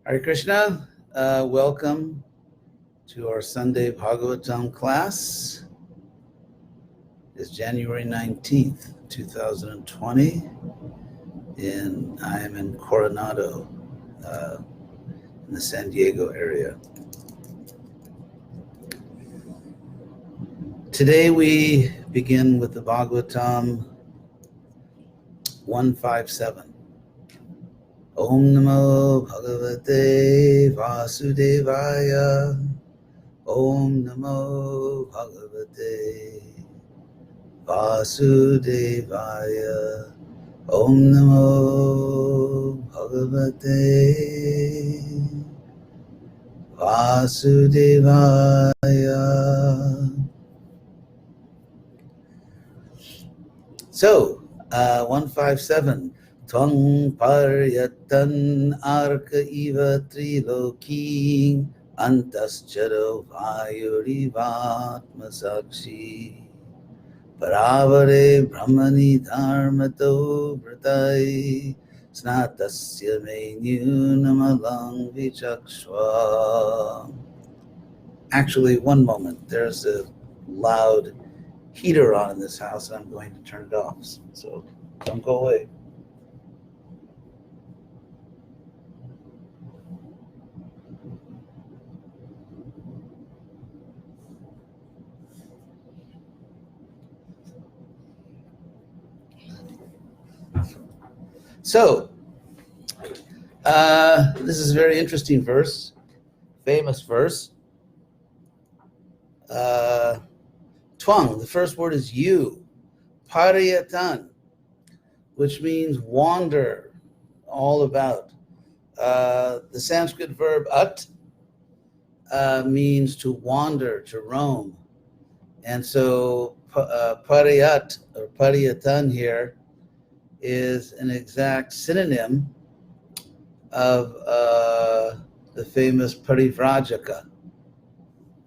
Hare Krishna, welcome to our Sunday Bhagavatam class. It's January 19th, 2020, and I am in Coronado, in the San Diego area. Today we begin with the Bhagavatam 157. Om Namo Bhagavate Vasudevaya. Om Namo Bhagavate Vasudevaya. Om Namo Bhagavate Vasudevaya. So, 157. Tvang paryatan arka iva triloki antascharo vayurivatma sakshi paravare brahmani dharmato vratai snatasya me nyunamalang vichakshva. Actually, one moment. There's a loud heater on in this house, and I'm going to turn it off. So don't go away. So, this is a very interesting verse, famous verse. Twang, the first word is you. Pariyatan, which means wander, all about. The Sanskrit verb at means to wander, to roam. And so pariyat or pariyatan here is an exact synonym of the famous parivrajaka.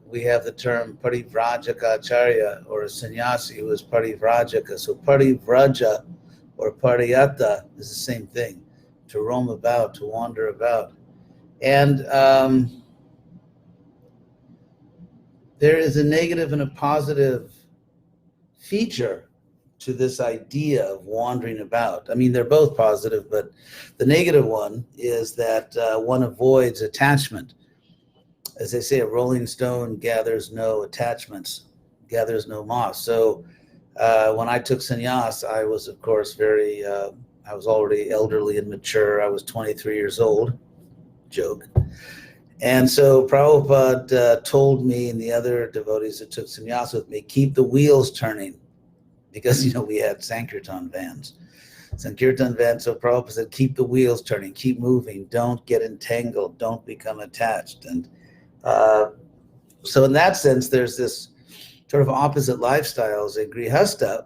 We have the term parivrajaka-acharya, or a sannyasi who is parivrajaka. So parivraja or pariyata is the same thing, to roam about, to wander about. And there is a negative and a positive feature to this idea of wandering about. I mean, they're both positive, but the negative one is that one avoids attachment. As they say, a rolling stone gathers no attachments, gathers no moss. So when I took sannyas, I was, of course, I was already elderly and mature. I was 23 years old, joke. And so Prabhupada told me and the other devotees that took sannyas with me, keep the wheels turning. Because, we had Sankirtan vans. So Prabhupada said, keep the wheels turning, keep moving, don't get entangled, don't become attached. And so in that sense, there's this sort of opposite lifestyles. A grihasta,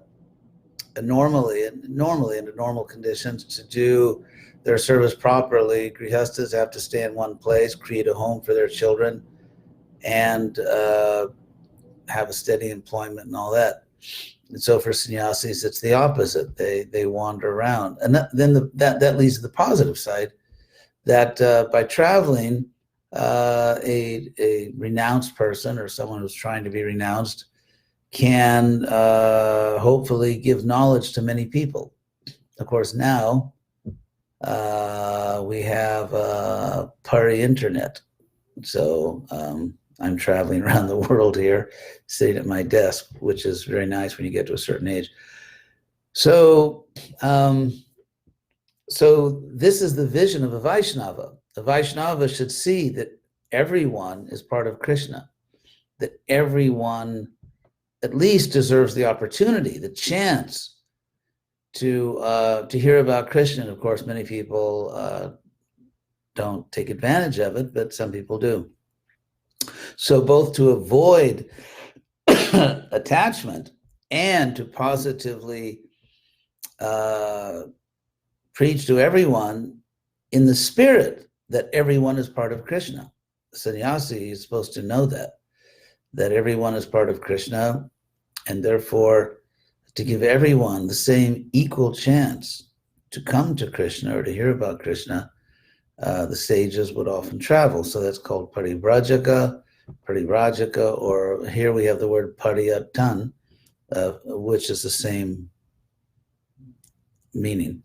normally under normal conditions, to do their service properly, grihastas have to stay in one place, create a home for their children, and have a steady employment and all that. And so for sannyasis, it's the opposite. They wander around. And that leads to the positive side, that by traveling, a renounced person or someone who's trying to be renounced can hopefully give knowledge to many people. Of course, now we have pari-internet. So I'm traveling around the world here, sitting at my desk, which is very nice when you get to a certain age. So, so this is the vision of a Vaishnava. The Vaishnava should see that everyone is part of Krishna, that everyone at least deserves the opportunity, the chance to hear about Krishna. And of course, many people don't take advantage of it, but some people do. So both to avoid attachment and to positively preach to everyone in the spirit that everyone is part of Krishna. The sannyasi is supposed to know that everyone is part of Krishna, and therefore to give everyone the same equal chance to come to Krishna or to hear about Krishna the sages would often travel. So that's called parivrajaka, or here we have the word pariyatan, which is the same meaning.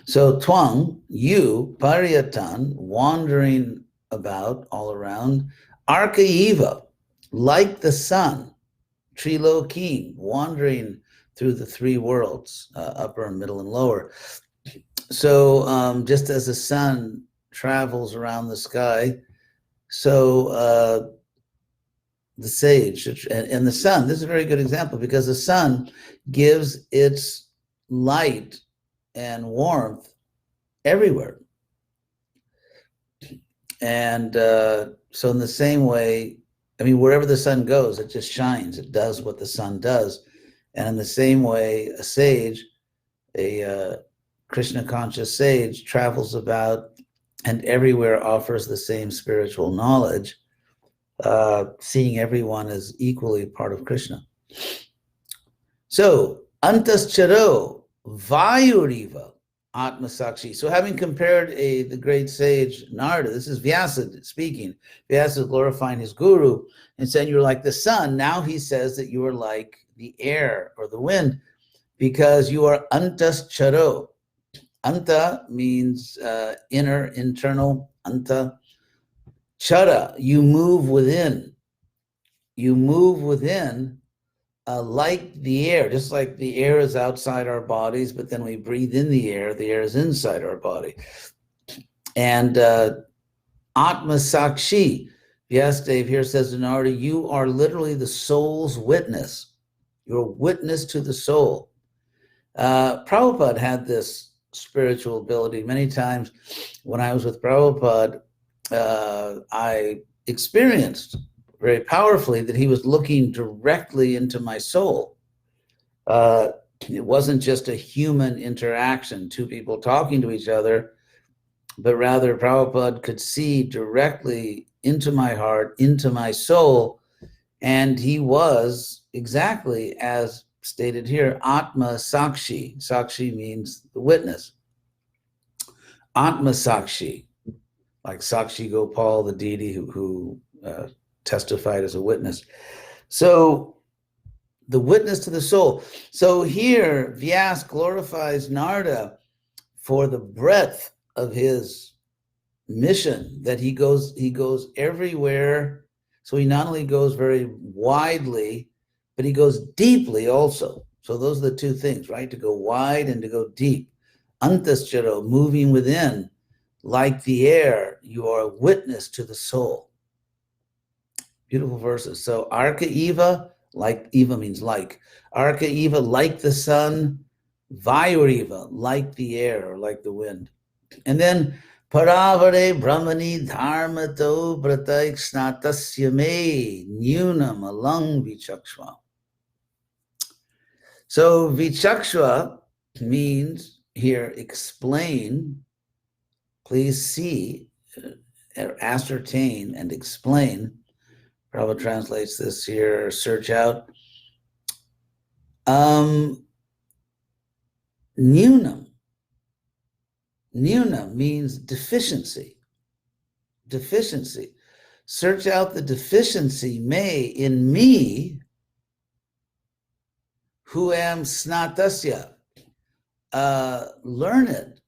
So twang, you, pariyatan, wandering about all around, arkaiva, like the sun, trilokim, wandering through the three worlds, upper, middle, and lower. So just as the sun travels around the sky, so the sage and the sun, this is a very good example because the sun gives its light and warmth everywhere. And so in the same way, I mean, wherever the sun goes, it just shines. It does what the sun does. And in the same way, a sage, a Krishna conscious sage, travels about and everywhere offers the same spiritual knowledge, seeing everyone as equally part of Krishna. So, antascharo vayuriva atmasakshi. So having compared the great sage Narada, this is Vyasa speaking. Vyasa is glorifying his guru and saying you're like the sun. Now he says that you are like the air or the wind because you are antascharo. Anta means inner, internal. Anta. Chara, you move within. You move within like the air, just like the air is outside our bodies, but then we breathe in the air is inside our body. And Atma Sakshi, Vyasadeva here says to Narada, you are literally the soul's witness. You're a witness to the soul. Prabhupada had this spiritual ability. Many times when I was with Prabhupada, I experienced very powerfully that he was looking directly into my soul. It wasn't just a human interaction, two people talking to each other, but rather Prabhupada could see directly into my heart, into my soul, and he was exactly as stated here, Atma Sakshi. Sakshi means the witness. Atma Sakshi, like Sakshi Gopal, the deity who testified as a witness. So the witness to the soul. So here, Vyas glorifies Narada for the breadth of his mission, that he goes everywhere. So he not only goes very widely, but he goes deeply also. So those are the two things, right? To go wide and to go deep. Antascharo, moving within, like the air, you are a witness to the soul. Beautiful verses. So Arka Eva, like Eva means like. Arka Eva, like the sun. Vayuriva, like the air or like the wind. And then Paravare Brahmani Dharmato Brataik Snatasya Me Nyunam Alang Vichakshva. So Vichakshva means here explain, please see, ascertain and explain. Prabhupada translates this here, search out. Nunam. Nuna means deficiency. Deficiency. Search out the deficiency in me, who am snatasya, learned,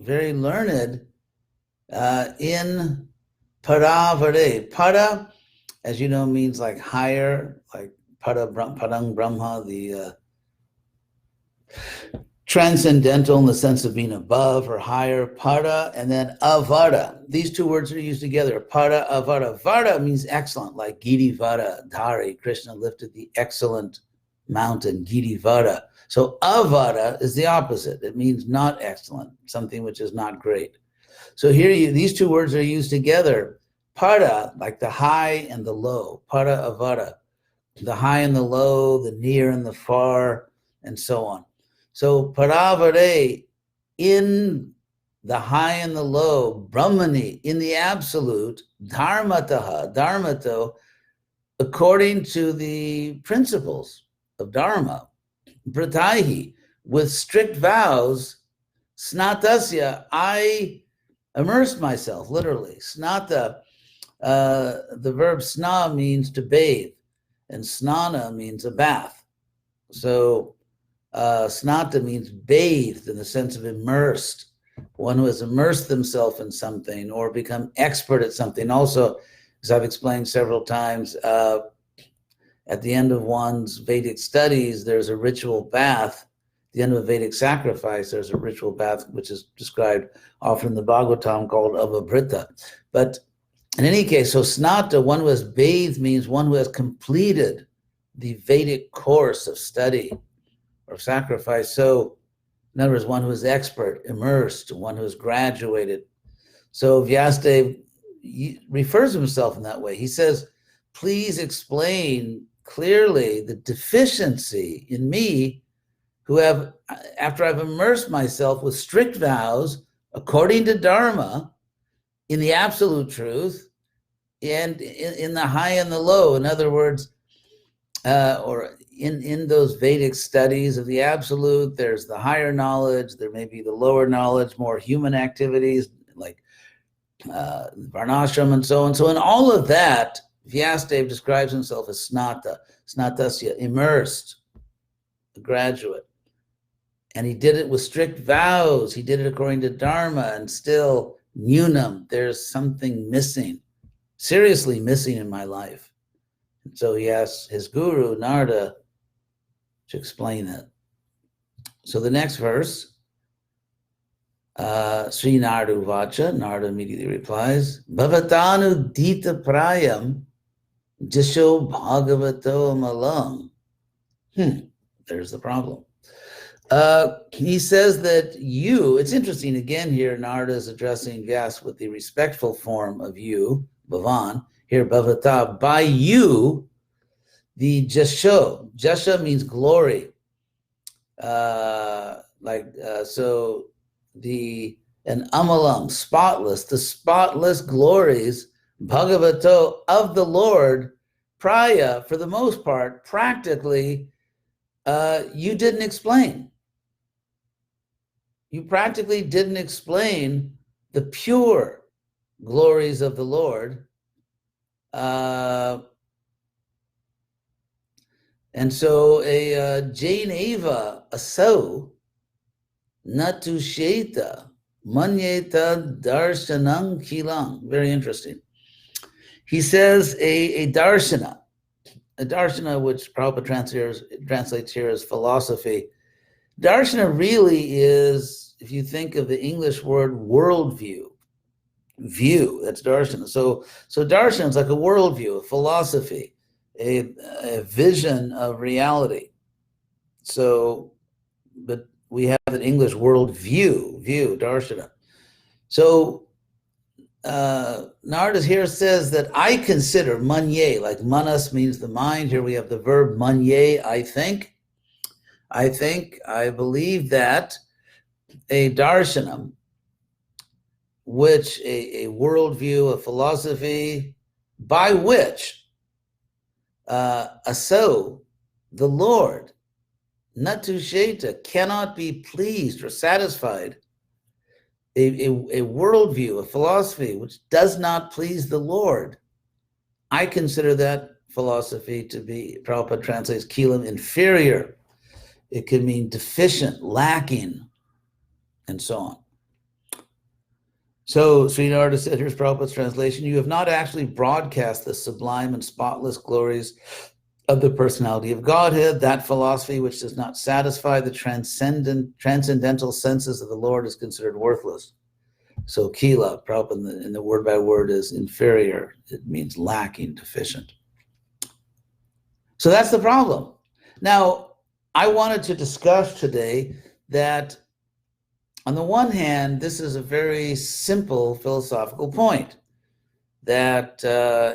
very learned in paravare. Para, as you know, means like higher, like parang Brahma, the transcendental in the sense of being above or higher, para, and then avara. These two words are used together, para, avara. Vara means excellent, like Girivara Dhari. Krishna lifted the excellent mountain, Girivara. So avara is the opposite. It means not excellent, something which is not great. So here these two words are used together. Para, like the high and the low, para, avara. The high and the low, the near and the far, and so on. So paravare, in the high and the low, brahmani, in the absolute, dharmataha, dharmato, according to the principles of dharma, brataihi, with strict vows, snatasya, I immersed myself, literally. Snata, the verb sna means to bathe, and snana means a bath. So snata means bathed in the sense of immersed, one who has immersed themselves in something or become expert at something. Also, as I've explained several times, at the end of one's Vedic studies, there's a ritual bath. At the end of a Vedic sacrifice, there's a ritual bath, which is described often in the Bhagavatam, called avabrita. But in any case, so snata, one who has bathed, means one who has completed the Vedic course of study or sacrifice. So, in other words, one who is expert, immersed, one who has graduated. So Vyasadeva refers to himself in that way. He says, please explain clearly the deficiency in me, who have, after I've immersed myself with strict vows, according to Dharma, in the absolute truth, and in the high and the low. In other words, or in those Vedic studies of the absolute, there's the higher knowledge, there may be the lower knowledge, more human activities like varnashram and so on. So in all of that, Vyasadeva describes himself as snata, snatasya, immersed, a graduate. And he did it with strict vows. He did it according to Dharma, and still, nunam, there's something missing, seriously missing in my life. And so he asks his guru, Narada, to explain it. So the next verse, Sri Narada Vacha, Narada immediately replies, Bhavatanu Dita Prayam Jisho Bhagavato Malam. There's the problem. He says that you, it's interesting again here, Narada is addressing Vyas with the respectful form of you, Bhavan, here Bhavata, by you, the Jasho. Jasha means glory. So an Amalam, spotless, the spotless glories, Bhagavato, of the Lord, Praya, for the most part, practically, you didn't explain. You practically didn't explain the pure glories of the Lord. And so a Jaineva aso natusheta manyeta darshanam kilang. Very interesting. He says a darshana, which Prabhupada translates here as philosophy. Darshana really is, if you think of the English word worldview, view, that's darshana. So darshana is like a worldview, a philosophy, a vision of reality. So, but we have an English world view, darshana. So Narada here says that I consider manye, like manas means the mind. Here we have the verb manye, I think, I believe that a darshanam, which a worldview, a philosophy, by which aso, the Lord, natusheta, cannot be pleased or satisfied, a worldview, a philosophy which does not please the Lord. I consider that philosophy to be, Prabhupada translates kilam, inferior. It could mean deficient, lacking, and so on. So Sri Narada said, here's Prabhupada's translation, you have not actually broadcast the sublime and spotless glories of the personality of Godhead. That philosophy which does not satisfy the transcendental senses of the Lord is considered worthless. So kila, Prabhupada in the word by word, is inferior. It means lacking, deficient. So that's the problem. Now, I wanted to discuss today that on the one hand, this is a very simple philosophical point, that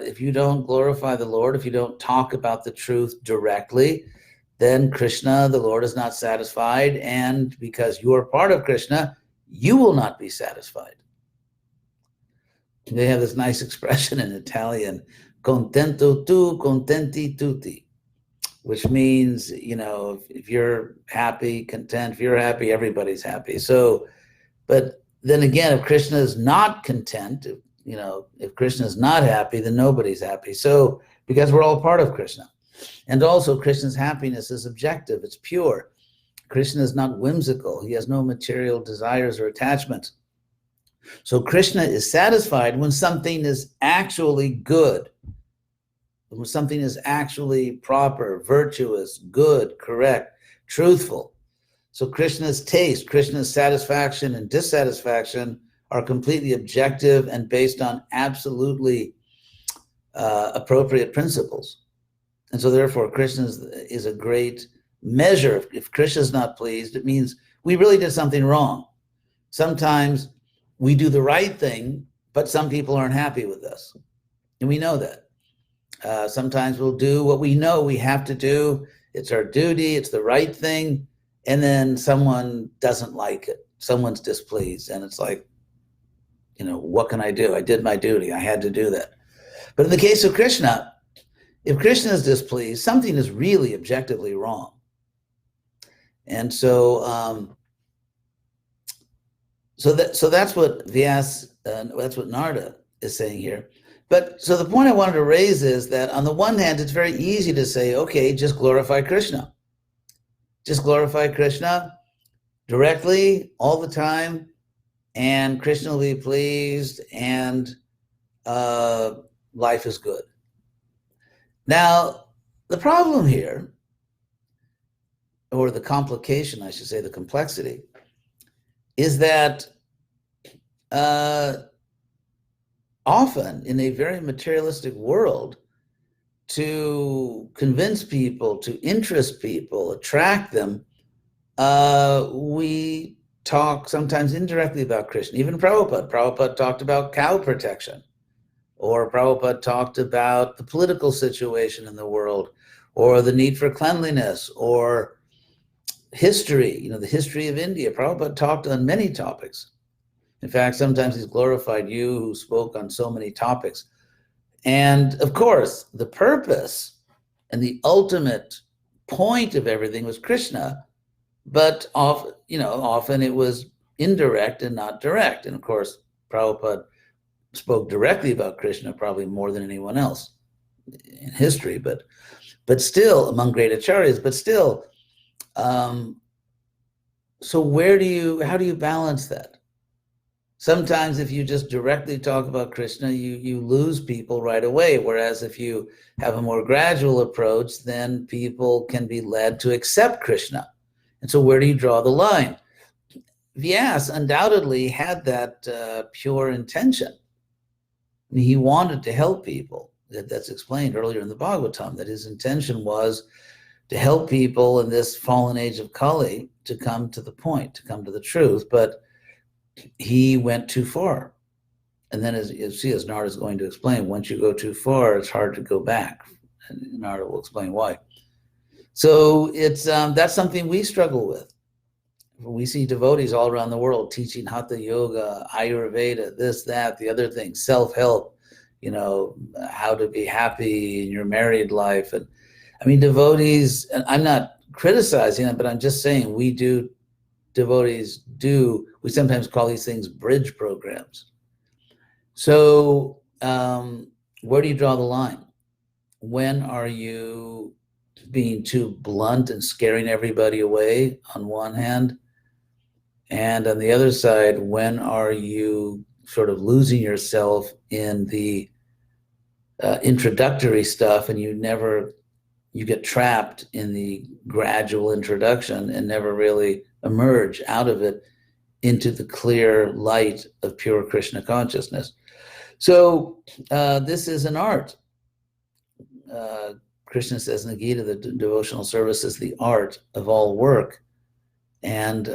if you don't glorify the Lord, if you don't talk about the truth directly, then Krishna, the Lord, is not satisfied, and because you are part of Krishna, you will not be satisfied. They have this nice expression in Italian, contento tu, contenti tutti, which means, if you're happy, content, if you're happy, everybody's happy. So, but then again, if Krishna is not content, if Krishna is not happy, then nobody's happy. So, because we're all part of Krishna. And also, Krishna's happiness is objective, it's pure. Krishna is not whimsical. He has no material desires or attachments. So Krishna is satisfied when something is actually good, when something is actually proper, virtuous, good, correct, truthful. So Krishna's taste, Krishna's satisfaction and dissatisfaction are completely objective and based on absolutely appropriate principles. And so therefore, Krishna is a great measure. If Krishna's not pleased, it means we really did something wrong. Sometimes we do the right thing, but some people aren't happy with us. And we know that. Sometimes we'll do what we know we have to do. It's our duty, it's the right thing. And then someone doesn't like it. Someone's displeased. And it's like, what can I do? I did my duty. I had to do that. But in the case of Krishna, if Krishna is displeased, something is really objectively wrong. And so, that's what that's what Narada is saying here. But so the point I wanted to raise is that on the one hand, it's very easy to say, okay, just glorify Krishna. Just glorify Krishna directly all the time, and Krishna will be pleased, and life is good. Now, the problem here, or the complication, I should say, the complexity, is that often in a very materialistic world, to convince people, to interest people, attract them, we talk sometimes indirectly about Krishna. Even Prabhupada talked about cow protection, or Prabhupada talked about the political situation in the world, or the need for cleanliness, or history, the history of India. Prabhupada talked on many topics. In fact, sometimes he's glorified you who spoke on so many topics. And of course, the purpose and the ultimate point of everything was Krishna, but often it was indirect and not direct. And of course, Prabhupada spoke directly about Krishna probably more than anyone else in history, but still among great acharyas, but still. So how do you balance that? Sometimes if you just directly talk about Krishna, you lose people right away. Whereas if you have a more gradual approach, then people can be led to accept Krishna. And so where do you draw the line? Vyas undoubtedly had that pure intention. I mean, he wanted to help people. That's explained earlier in the Bhagavatam, that his intention was to help people in this fallen age of Kali to come to the point, to come to the truth. But he went too far. And then as Narada is going to explain, once you go too far, it's hard to go back. And Narada will explain why. So it's that's something we struggle with. We see devotees all around the world teaching Hatha Yoga, Ayurveda, this, that, the other thing, self-help, how to be happy in your married life. And I mean, devotees, and I'm not criticizing it, but I'm just saying devotees we sometimes call these things bridge programs. So where do you draw the line? When are you being too blunt and scaring everybody away on one hand? And on the other side, when are you sort of losing yourself in the introductory stuff, and you get trapped in the gradual introduction and never really emerge out of it into the clear light of pure Krishna consciousness? So this is an art. Krishna says in the Gita that devotional service is the art of all work. And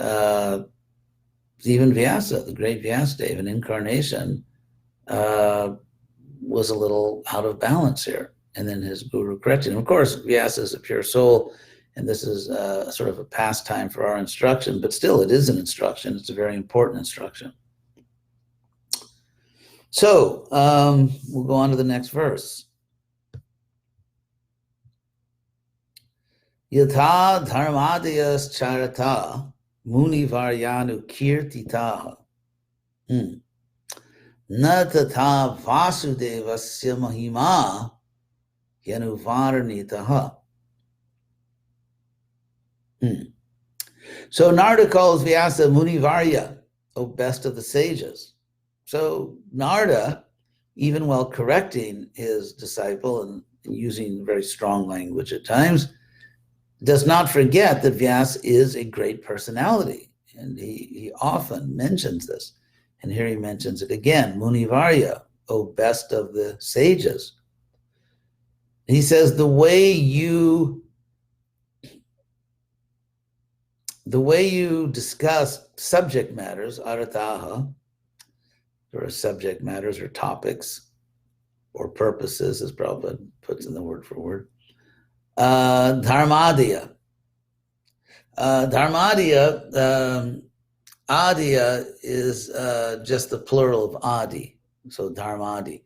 even Vyasa, the great Vyasadeva, an incarnation, was a little out of balance here. And then his guru corrected him. Of course, Vyasa is a pure soul, and this is sort of a pastime for our instruction, but still it is an instruction. It's a very important instruction. So we'll go on to the next verse. Yatha dharmadiyas charata muni varyanu kirtitaha Hmm. Na tatha vasudevasya mahima yanuvaranitaha. So Narada calls Vyasa Munivarya, O best of the sages. So Narada, even while correcting his disciple and using very strong language at times, does not forget that Vyasa is a great personality. And he often mentions this. And here he mentions it again, Munivarya, O best of the sages. He says the way you discuss subject matters, arataha, or subject matters or topics or purposes, as Prabhupada puts in the word for word, dharmadya. Dharmadya, adya is just the plural of adi, so dharmadya.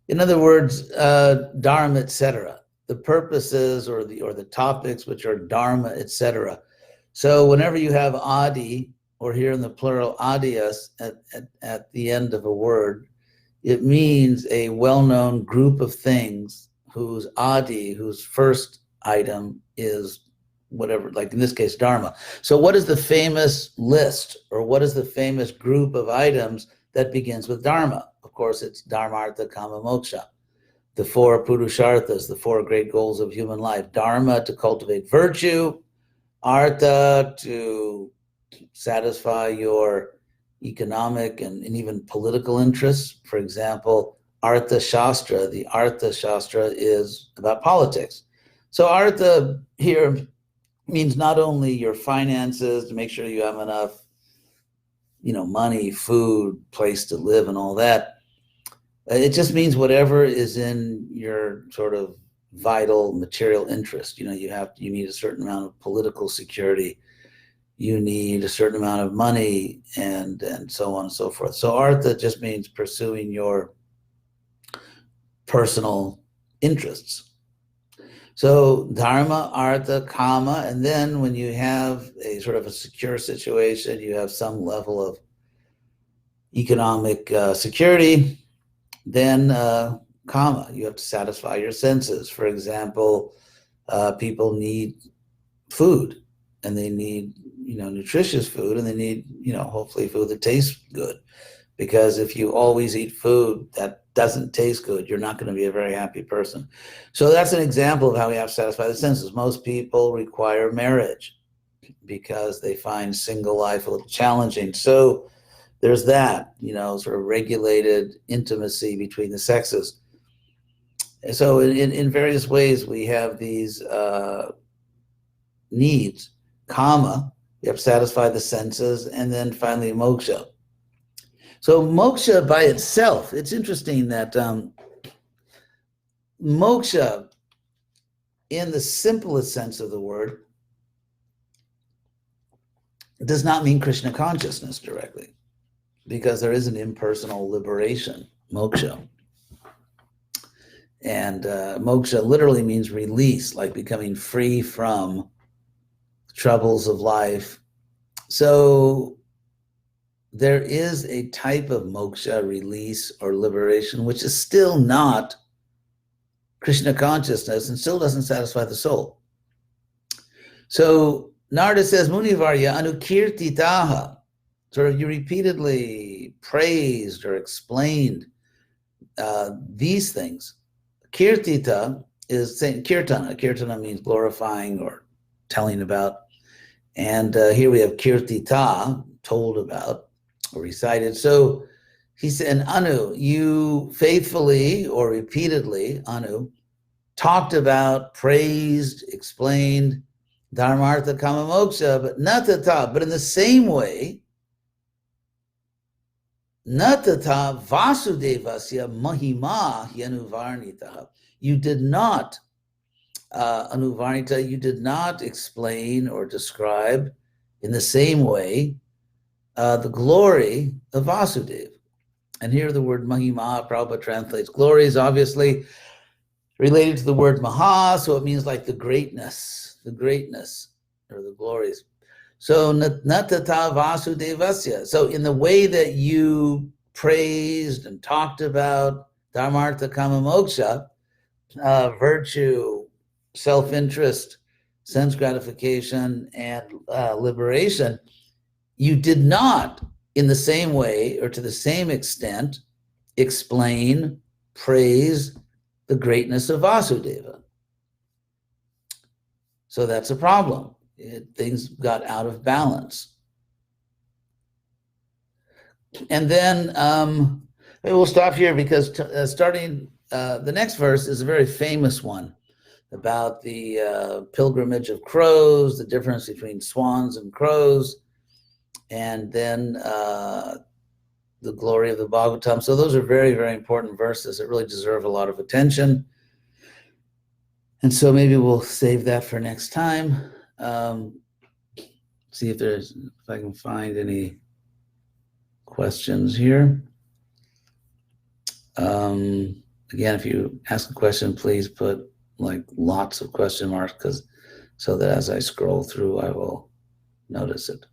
In other words, dharma, etc. The purposes or the topics which are dharma, etc. So whenever you have adi, or here in the plural adias at the end of a word, it means a well-known group of things whose adi, whose first item is whatever, like in this case, dharma. So what is the famous list, or what is the famous group of items that begins with dharma? Of course, it's dharma, artha, kama, moksha. The four purusharthas, the four great goals of human life. Dharma, to cultivate virtue. Artha, to satisfy your economic and even political interests. For example, Artha Shastra, the Artha Shastra is about politics. So Artha here means not only your finances, to make sure you have enough, money, food, place to live and all that. It just means whatever is in your sort of vital material interest. You need a certain amount of political security. You need a certain amount of money, and so on and so forth. So artha just means pursuing your personal interests. So dharma, artha, kama, and then when you have a sort of a secure situation, you have some level of economic security, then kama, you have to satisfy your senses. For example, people need food, and they need nutritious food, and they need hopefully food that tastes good, because if you always eat food that doesn't taste good, you're not going to be a very happy person. So that's an example of how we have to satisfy the senses. Most people require marriage because they find single life a little challenging. So there's that, sort of regulated intimacy between the sexes. And so in various ways we have these needs. Kama, you have to satisfy the senses, and then finally moksha. So moksha by itself, it's interesting that moksha, in the simplest sense of the word, does not mean Krishna consciousness directly, because there is an impersonal liberation, moksha. And moksha literally means release, like becoming free from troubles of life. So there is a type of moksha, release or liberation, which is still not Krishna consciousness and still doesn't satisfy the soul. So Narada says, Munivarya anukirtitaha. So you repeatedly praised or explained these things. Kirtita is saying kirtana. Kirtana means glorifying or telling about. And here we have kirtita, told about or recited. So he said, and Anu, you faithfully or repeatedly, Anu, talked about, praised, explained dharmartha kama moksha, but natata, but in the same way, natata vasudevasya mahima yanuvarnita. You did not, anuvarnita, you did not explain or describe in the same way the glory of Vasudeva. And here the word mahima, Prabhupada translates glory, is obviously related to the word maha, so it means like the greatness or the glories. So natata vasudevasya. So in the way that you praised and talked about dharmartha kama moksha, virtue, self-interest, sense gratification, and liberation, you did not in the same way or to the same extent explain, praise the greatness of Vasudeva. So that's a problem. Things got out of balance. And then we'll stop here because starting the next verse is a very famous one about the pilgrimage of crows, the difference between swans and crows, and then the glory of the Bhagavatam. So those are very, very important verses that really deserve a lot of attention. And so maybe we'll save that for next time. See if I can find any questions here. Again, if you ask a question, please put like lots of question marks so that as I scroll through, I will notice it.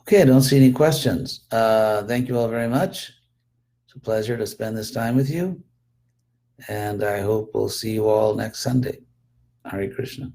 Okay, I don't see any questions. Thank you all very much. It's a pleasure to spend this time with you. And I hope we'll see you all next Sunday. Hare Krishna.